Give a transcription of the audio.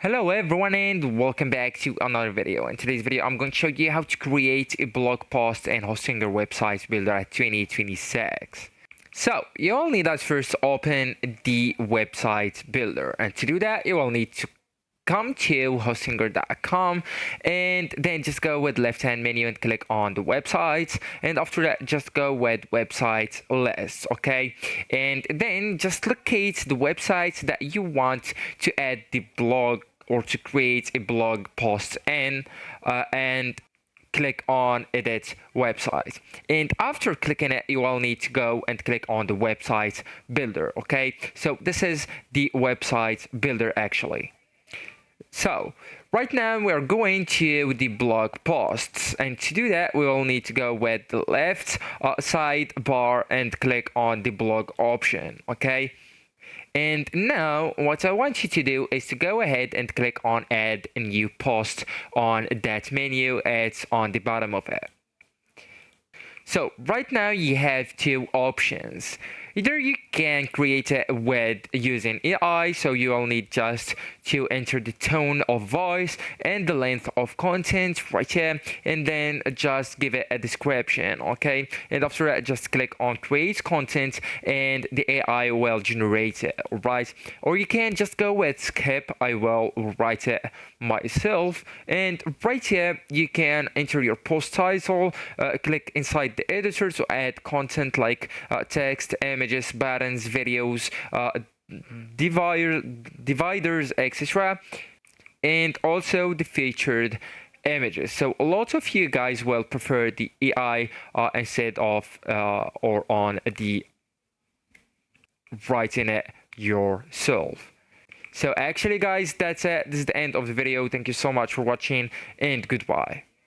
Hello everyone and welcome back to another video. In today's video I'm going to show you how to create a blog post and Hostinger website builder at 2026. So you will need to first open the website builder, and to do that you will need to come to hostinger.com and then just go with left hand menu and click on the websites, and after that just go with website list. Okay, and then just locate the websites that you want to add the blog or to create a blog post in, and click on edit website, and after clicking it you will need to go and click on the website builder. Okay, so this is the website builder actually. So right now we are going to the blog posts, and to do that we will need to go with the left side bar and click on the blog option. Okay, and now what I want you to do is to go ahead and click on add a new post on that menu. It's on the bottom of it. So right now you have two options. Either you can create it with using AI, so you will need just to enter the tone of voice and the length of content right here, and then just give it a description. Okay, and after that just click on create content and the AI will generate it. Right, or you can just go with skip, I will write it myself, and right here you can enter your post title, click inside the editor to add content like text, images, buttons, videos, dividers, etc., and also the featured images. So a lot of you guys will prefer the AI instead of or on the writing it yourself. So actually guys, that's it. This is the end of the video. Thank you so much for watching and goodbye.